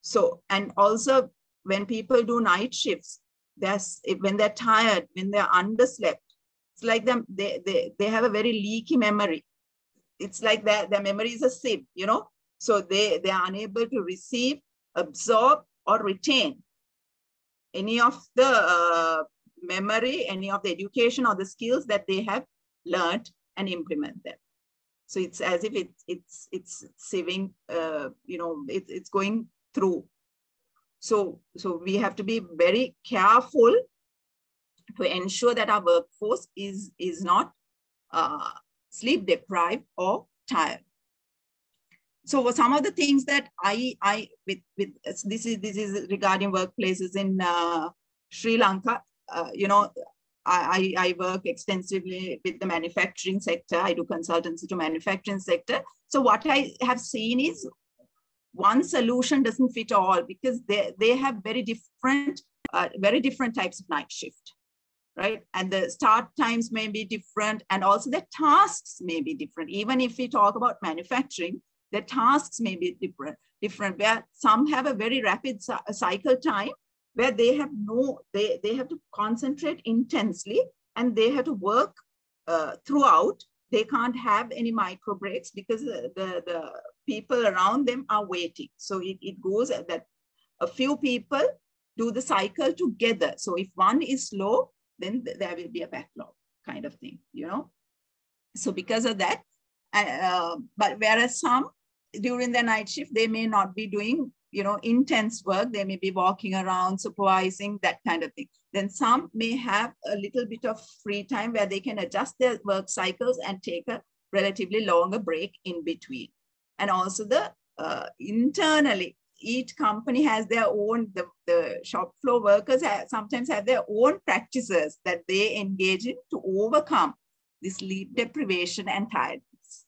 So, and also when people do night shifts, when they're tired, when they're underslept, it's like they have a very leaky memory. It's like their memory is a sieve, so they are unable to receive, absorb, or retain any of the memory, any of the education or the skills that they have learned, and implement them. So it's as if it's sieving, it's going through. So we have to be very careful to ensure that our workforce is not sleep deprived or tired. So some of the things that this is regarding workplaces in Sri Lanka. I work extensively with the manufacturing sector. I do consultancy to manufacturing sector. So what I have seen is one solution doesn't fit all, because they have very different types of night shift, right? And the start times may be different, and also the tasks may be different. Even if we talk about manufacturing, the tasks may be different, where some have a very rapid cycle time, where they have to concentrate intensely, and they have to work throughout. They can't have any micro breaks, because the people around them are waiting. So it goes that a few people do the cycle together. So if one is slow, then there will be a backlog kind of thing, So because of that, but whereas some during the night shift, they may not be doing, intense work. They may be walking around, supervising, that kind of thing. Then some may have a little bit of free time where they can adjust their work cycles and take a relatively longer break in between. And also internally, each company has their own, the shop floor workers sometimes have their own practices that they engage in to overcome this sleep deprivation and tiredness,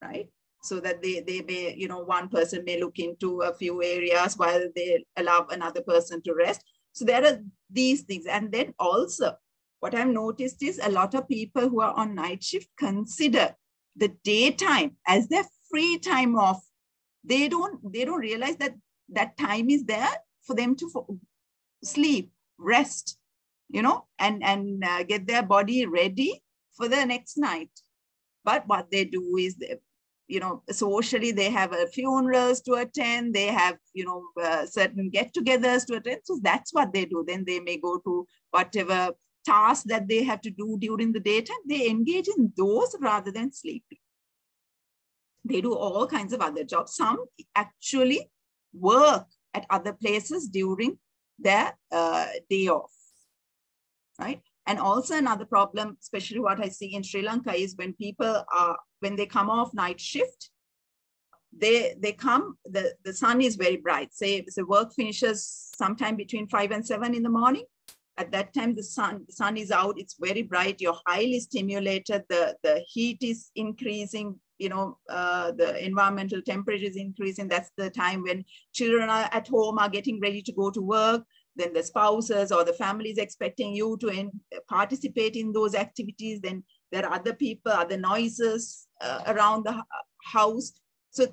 right? So that they may, one person may look into a few areas while they allow another person to rest. So there are these things. And then also what I've noticed is a lot of people who are on night shift consider the daytime as their free time off. They don't realize that time is there for them to sleep, rest, and get their body ready for the next night. But what they do is socially, they have funerals to attend, they have, certain get-togethers to attend. So that's what they do. Then they may go to whatever tasks that they have to do during the daytime. They engage in those rather than sleeping. They do all kinds of other jobs. Some actually work at other places during their day off, right? And also another problem, especially what I see in Sri Lanka, is when people when they come off night shift, the sun is very bright. Say work finishes sometime between 5 and 7 in the morning. At that time, the sun is out, it's very bright, you're highly stimulated, the heat is increasing, the environmental temperature is increasing. That's the time when children are at home, are getting ready to go to work. Then the spouses or the family is expecting you to participate in those activities. Then there are other people, other noises around the house. So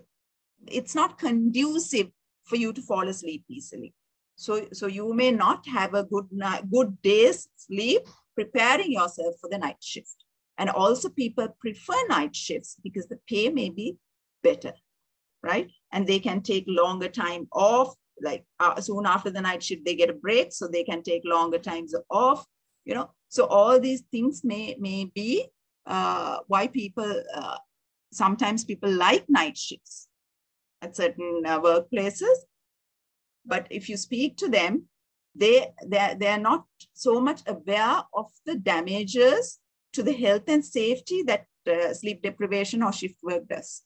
it's not conducive for you to fall asleep easily. So you may not have a good day's sleep preparing yourself for the night shift. And also people prefer night shifts because the pay may be better, right? And they can take longer time off, like soon after the night shift, they get a break, so they can take longer times off, you know. So all these things may be why people, sometimes people like night shifts at certain workplaces. But if you speak to them, they're not so much aware of the damages to the health and safety that sleep deprivation or shift work does.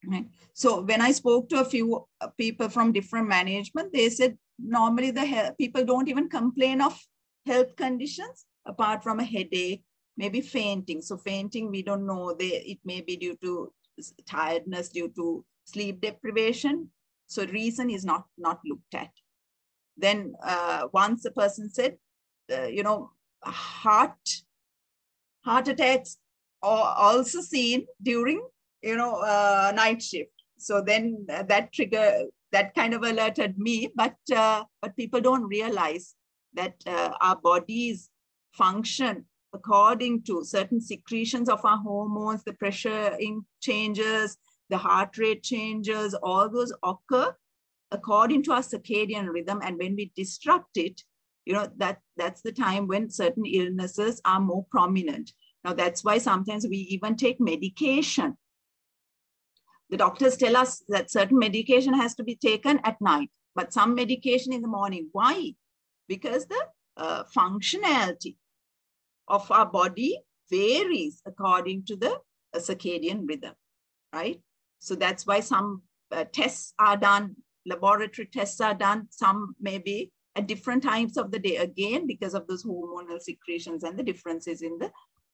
Right. So when I spoke to a few people from different management, they said normally people don't even complain of health conditions apart from a headache, maybe fainting. So fainting, we don't know, it may be due to tiredness, due to sleep deprivation. So reason is not looked at. Then once a person said, you know, heart attacks are also seen during, you know, night shift. So then that kind of alerted me, but people don't realize that our bodies function according to certain secretions of our hormones, the pressure changes, the heart rate changes, all those occur according to our circadian rhythm. And when we disrupt it, you know, that's the time when certain illnesses are more prominent. Now, that's why sometimes we even take medication. The doctors tell us that certain medication has to be taken at night, but some medication in the morning. Why? Because the functionality of our body varies according to the circadian rhythm, right? So that's why some tests are done, laboratory tests are done, some may be at different times of the day, again, because of those hormonal secretions and the differences in the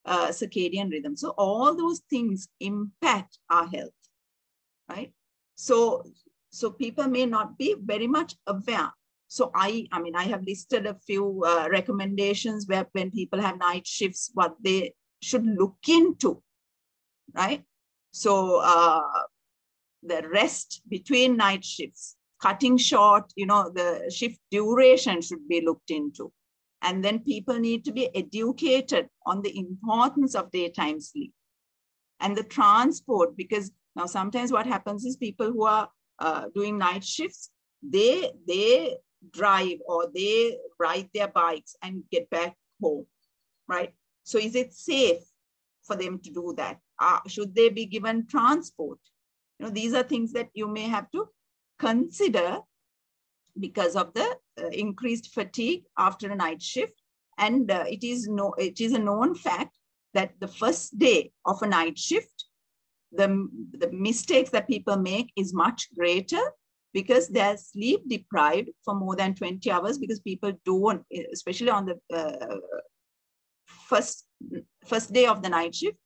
circadian rhythm. So all those things impact our health, right? So people may not be very much aware. So I mean, I have listed a few recommendations where when people have night shifts, what they should look into, right? So the rest between night shifts, cutting short, you know, the shift duration should be looked into. And then people need to be educated on the importance of daytime sleep and the transport, because now sometimes what happens is people who are doing night shifts, they drive or they ride their bikes and get back home, right? So is it safe for them to do that? Should they be given transport? You know, these are things that you may have to consider because of the increased fatigue after a night shift. And it is a known fact that the first day of a night shift, the mistakes that people make is much greater because they're sleep deprived for more than 20 hours, because people don't, especially on the first day of the night shift,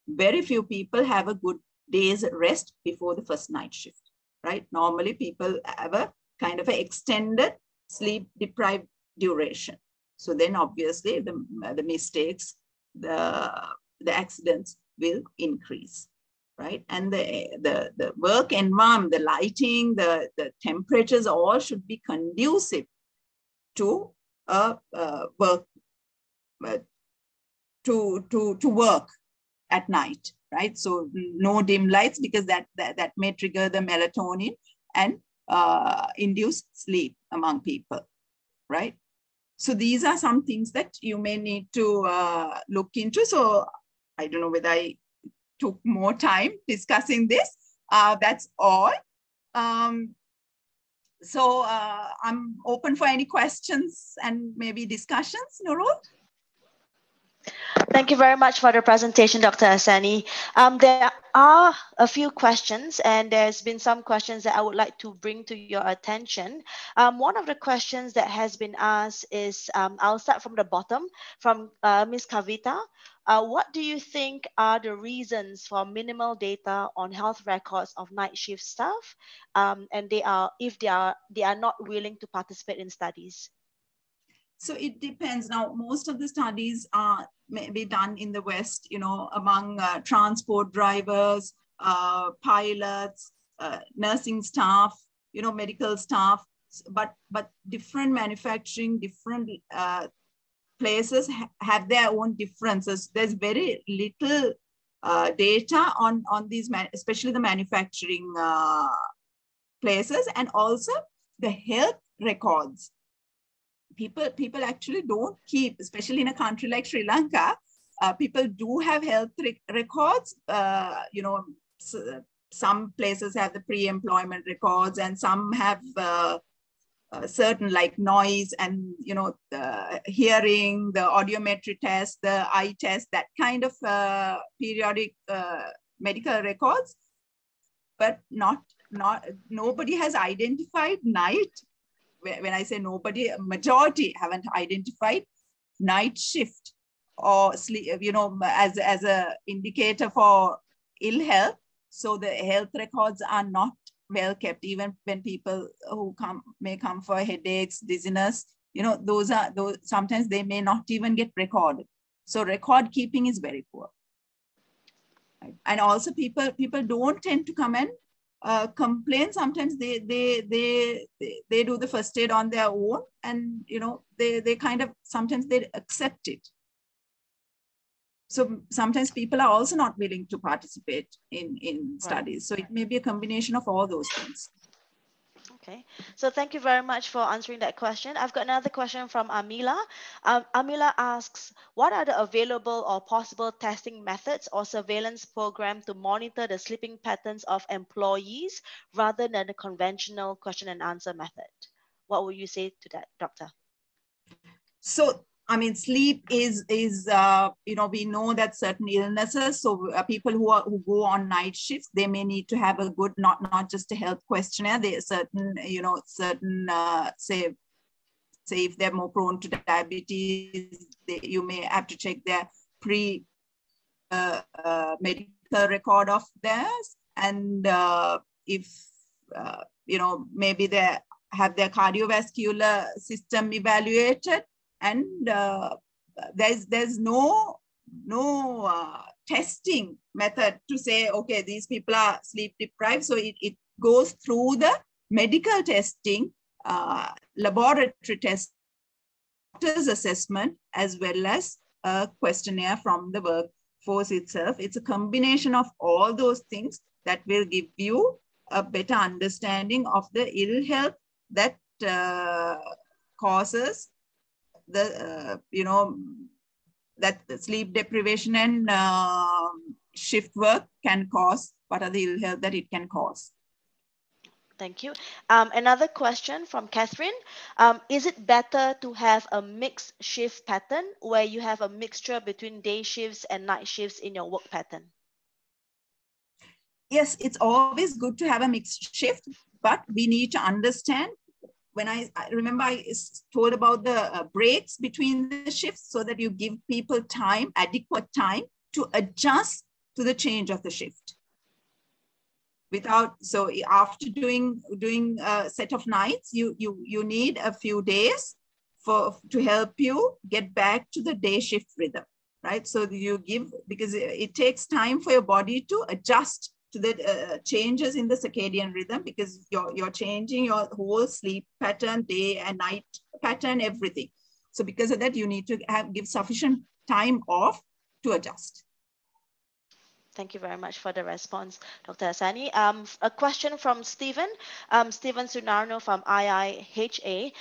very few people have a good day's rest before the first night shift, right? Normally people have a kind of an extended sleep deprived duration. So then obviously the mistakes, the accidents will increase, right? And the work environment, the lighting, the temperatures, all should be conducive to work to work at night, right? So no dim lights, because that may trigger the melatonin and induce sleep among people, right? So these are some things that you may need to look into. So I don't know whether I took more time discussing this. That's all. So I'm open for any questions and maybe discussions, Nurul. Thank you very much for the presentation, Dr. Asani. There are a few questions, and there's been some questions that I would like to bring to your attention. One of the questions that has been asked is, I'll start from the bottom, from Ms. Kavita. What do you think are the reasons for minimal data on health records of night shift staff, and they are not willing to participate in studies? So it depends. Now, most of the studies are maybe done in the West, you know, among transport drivers, pilots, nursing staff, you know, medical staff, but different manufacturing, different places have their own differences. There's very little data on these, especially the manufacturing places. And also the health records. People actually don't keep, especially in a country like Sri Lanka, people do have health records. Some places have the pre-employment records, and some have certain like noise and, the hearing, the audiometry test, the eye test, that kind of periodic medical records. But nobody has identified night. When I say nobody, a majority haven't identified night shift or sleep, as a indicator for ill health. So the health records are not well kept, even when people who may come for headaches, dizziness, those sometimes they may not even get recorded. So record keeping is very poor. Right? And also people don't tend to come and complain. Sometimes they do the first aid on their own, and they kind of, sometimes they accept it. So sometimes people are also not willing to participate in studies. So it may be a combination of all those things. Okay, so thank you very much for answering that question. I've got another question from Amila. Amila asks, what are the available or possible testing methods or surveillance program to monitor the sleeping patterns of employees rather than the conventional question and answer method? What would you say to that, doctor? So, I mean, sleep is we know that certain illnesses, so people who go on night shifts, they may need to have a good, not just a health questionnaire, they certain, say if they're more prone to diabetes, you may have to check their medical record of theirs. And if, maybe they have their cardiovascular system evaluated, and there's no testing method to say, okay, these people are sleep deprived. So it goes through the medical testing, laboratory test, doctor's assessment, as well as a questionnaire from the workforce itself. It's a combination of all those things that will give you a better understanding of the ill health that causes the, that the sleep deprivation and shift work can cause. What are the ill health that it can cause? Thank you. Another question from Catherine. Is it better to have a mixed shift pattern where you have a mixture between day shifts and night shifts in your work pattern? Yes, it's always good to have a mixed shift, but we need to understand, when I remember I told about the breaks between the shifts, so that you give people time, adequate time to adjust to the change of the shift. So after doing a set of nights, you need a few days to help you get back to the day shift rhythm, right? So you give, because it takes time for your body to adjust to the changes in the circadian rhythm, because you're changing your whole sleep pattern, day and night pattern, everything. So because of that, you need to give sufficient time off to adjust. Thank you very much for the response, Dr. Hassani. A question from Stephen Sunarno from IIHA.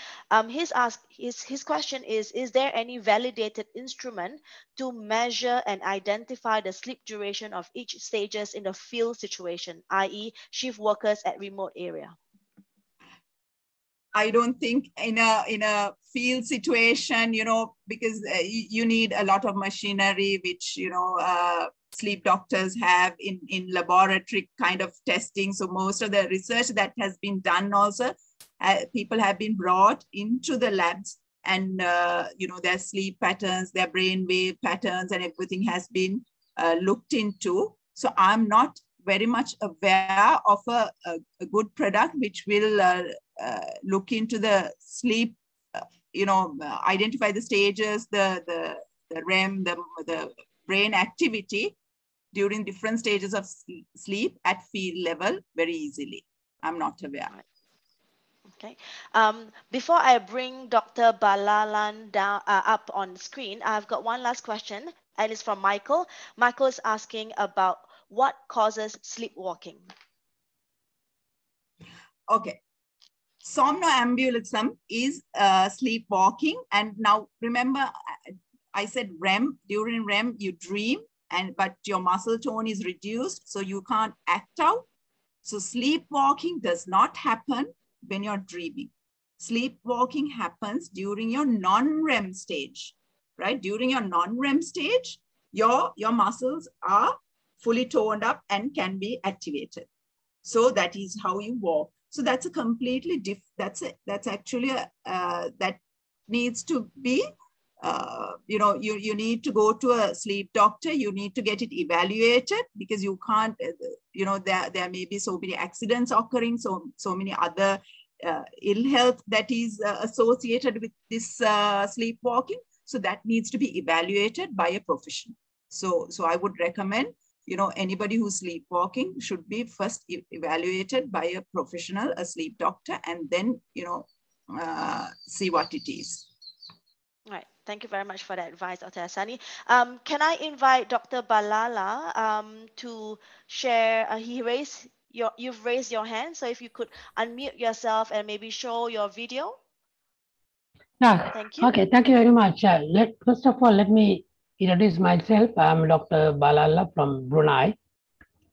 His question is there any validated instrument to measure and identify the sleep duration of each stages in the field situation, i.e. shift workers at remote area? I don't think in a field situation, because you need a lot of machinery, which, sleep doctors have in laboratory kind of testing. So most of the research that has been done also, people have been brought into the labs, and, their sleep patterns, their brainwave patterns, and everything has been looked into. So I'm not very much aware of a good product which will look into the sleep, identify the stages, the REM, the brain activity during different stages of sleep at field level very easily. I'm not aware. Okay. Before I bring Dr. Balalan down up on screen, I've got one last question, and it's from Michael. Michael is asking about what causes sleepwalking. Okay. Somnambulism is sleepwalking. And now remember, I said REM. During REM, you dream, but your muscle tone is reduced, so you can't act out. So sleepwalking does not happen when you're dreaming. Sleepwalking happens during your non-REM stage, right? During your non-REM stage, your muscles are fully toned up and can be activated. So that is how you walk. So that's a completely that's actually that needs to be, you need to go to a sleep doctor. You need to get it evaluated, because you can't, there may be so many accidents occurring, so many other ill health that is associated with this sleepwalking. So that needs to be evaluated by a professional. So I would recommend, anybody who's sleepwalking should be first evaluated by a professional, a sleep doctor, and then, see what it is. All right. Thank you very much for that advice, Dr. Asani. Can I invite Dr. Balala to share? You've raised your hand, so if you could unmute yourself and maybe show your video. Yeah. Thank you. Okay. Thank you very much. First of all, let me introduce myself. I'm Dr. Balala from Brunei.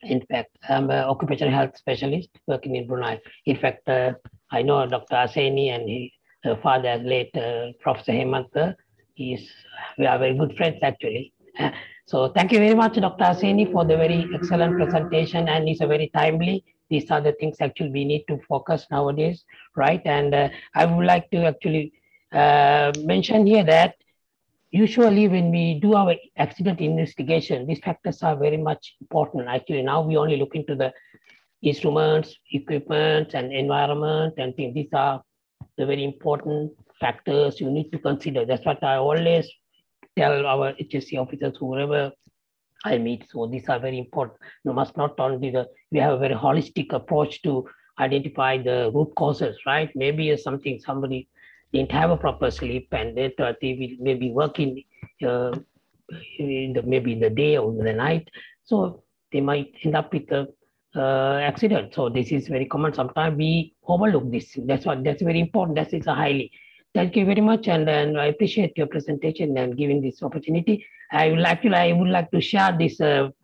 In fact, I'm an occupational health specialist working in Brunei. In fact, I know Dr. Asani and her father, late Professor Hemant. We are very good friends actually. So thank you very much, Dr. Asani, for the very excellent presentation, and it's a very timely. These are the things actually we need to focus nowadays, right? And I would like to actually mention here that usually when we do our accident investigation, these factors are very much important. Actually, now we only look into the instruments, equipment, and environment, and things. These are the very important factors you need to consider. That's what I always tell our HSC officers, whoever I meet. So these are very important. You must not only we have a very holistic approach to identify the root causes, right? Maybe it's somebody didn't have a proper sleep, and they will maybe working maybe in the day or in the night. So they might end up with a accident. So this is very common. Sometimes we overlook this. That's very important. That is a highly. Thank you very much, and I appreciate your presentation and giving this opportunity. I would like to share this book,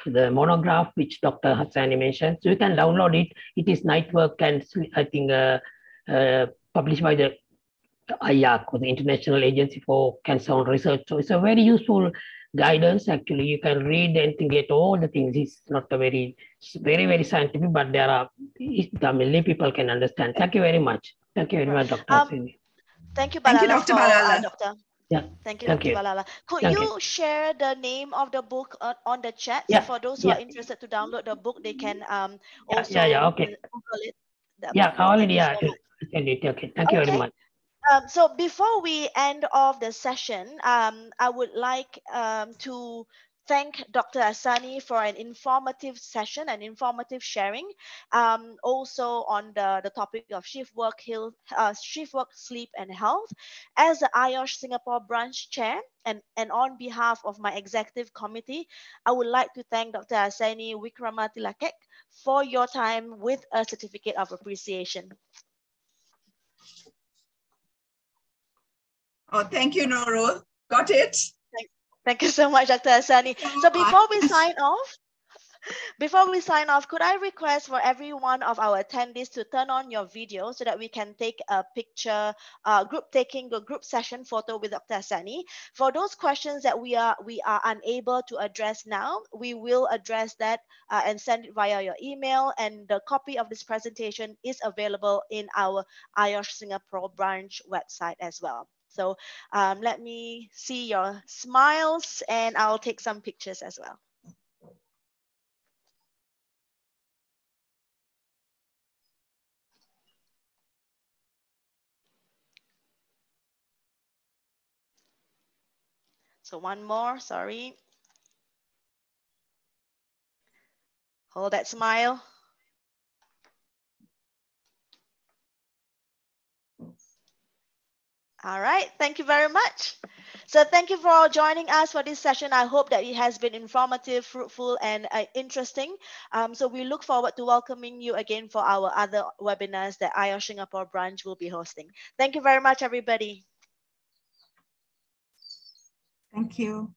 the monograph which Dr. Hassani mentioned. So you can download it. It is night work, and I think published by the IAC, or the International Agency for Cancer Research. So it's a very useful guidance. Actually, you can read and get all the things. It's not a very scientific, but there are, lay people can understand. Thank you very much. Thank you very much, Dr. Asani. Thank you, Balala. Thank you, Dr. Balala. Doctor. Yeah. Thank you, Dr. Balala. Could you share the name of the book on the chat? So for those who are interested to download the book, they can also okay. Google it. Already, okay. Thank you very much. So before we end off the session, I would like to thank Dr. Asani for an informative session and informative sharing. Also on the topic of shift work, sleep, and health. As the IOSH Singapore branch chair, and on behalf of my executive committee, I would like to thank Dr. Asani Wikramatilakek for your time with a certificate of appreciation. Oh, thank you, Nurul. Got it. Thank you so much, Dr. Asani. So before we sign off, could I request for every one of our attendees to turn on your video so that we can take a picture, group session photo with Dr. Asani. For those questions that we are unable to address now, we will address that and send it via your email. And the copy of this presentation is available in our IOSH Singapore branch website as well. So let me see your smiles, and I'll take some pictures as well. So one more, sorry. Hold that smile. All right, thank you very much. So thank you for joining us for this session. I hope that it has been informative, fruitful, and interesting. So we look forward to welcoming you again for our other webinars that IOSH Singapore branch will be hosting. Thank you very much, everybody. Thank you.